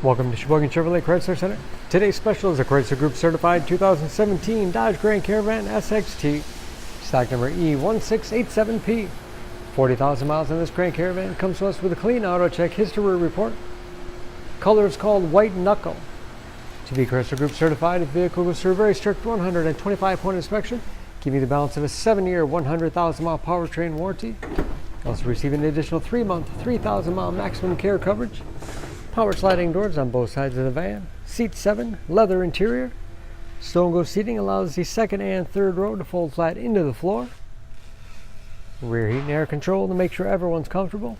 Welcome to Sheboygan Chevrolet Chrysler Center. Today's special is a Chrysler Group certified 2017 Dodge Grand Caravan SXT, stock number E1687P. 40,000 miles on this Grand Caravan. Comes to us with a clean auto check history report. Color is called white knuckle. To be Chrysler Group certified, the vehicle goes through a very strict 125-point inspection, giving you the balance of a 7-year, 100,000-mile powertrain warranty. Also receiving an additional 3-month, 3,000-mile maximum care coverage. Power sliding doors on both sides of the van. Seat 7, leather interior. Stone go seating allows the second and third row to fold flat into the floor. Rear heat and air control to make sure everyone's comfortable.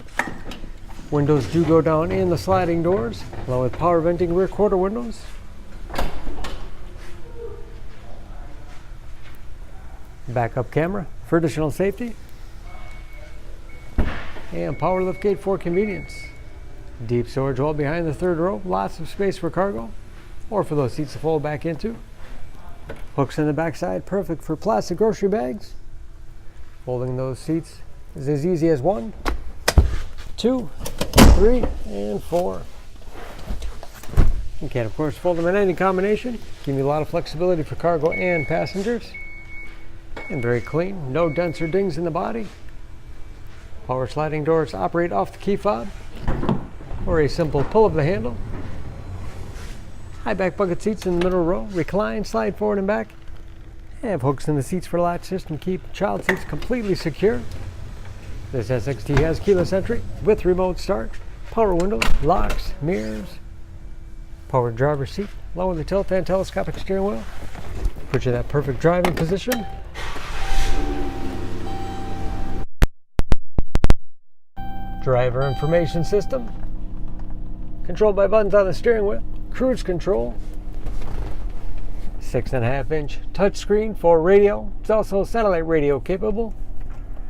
Windows do go down in the sliding doors, along with power venting rear quarter windows. Backup camera for additional safety. And power liftgate for convenience. Deep storage well behind the third row, lots of space for cargo, or for those seats to fold back into. Hooks in the backside, perfect for plastic grocery bags. Folding those seats is as easy as 1, 2, 3, and 4. You can, of course, fold them in any combination, giving you a lot of flexibility for cargo and passengers. And very clean, no dents or dings in the body. Power sliding doors operate off the key fob, or a simple pull of the handle. High back bucket seats in the middle row, recline, slide forward and back. Have hooks in the seats for latch system, keep child seats completely secure. This SXT has keyless entry with remote start, power windows, locks, mirrors, power driver's seat, along with the tilt and telescopic steering wheel. Put you in that perfect driving position. Driver information system, controlled by buttons on the steering wheel. Cruise control. 6.5-inch touchscreen for radio. It's also satellite radio capable.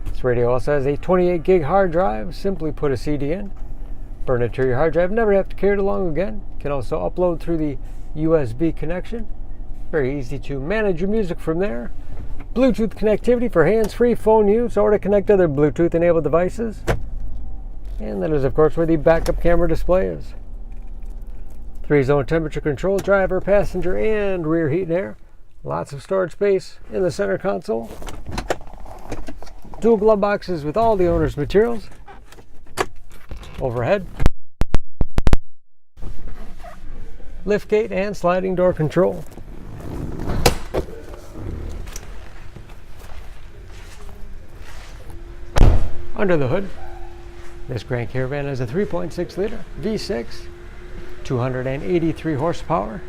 This radio also has a 28 gig hard drive. Simply put a CD in, burn it to your hard drive, never have to carry it along again. Can also upload through the USB connection. Very easy to manage your music from there. Bluetooth connectivity for hands-free phone use or to connect other Bluetooth enabled devices. And that is, of course, where the backup camera display is. 3-zone temperature control, driver, passenger, and rear heat and air. Lots of storage space in the center console. Dual glove boxes with all the owner's materials. Overhead. Liftgate and sliding door control. Under the hood, this Grand Caravan has a 3.6 liter V6, 283 horsepower.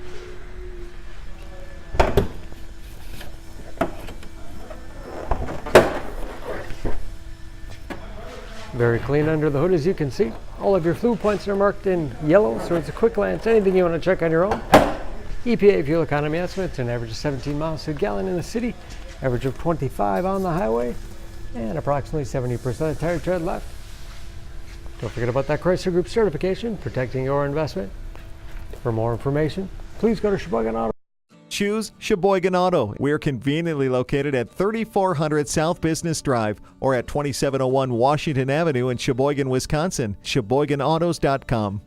Very clean under the hood, as you can see. All of your fluid points are marked in yellow, so it's a quick glance. Anything you want to check on your own. EPA fuel economy estimates, an average of 17 miles to a gallon in the city, average of 25 on the highway, and approximately 70% of tire tread left. Don't forget about that Chrysler Group certification, protecting your investment. For more information, please go to Sheboygan Auto. Choose Sheboygan Auto. We're conveniently located at 3400 South Business Drive or at 2701 Washington Avenue in Sheboygan, Wisconsin. SheboyganAutos.com.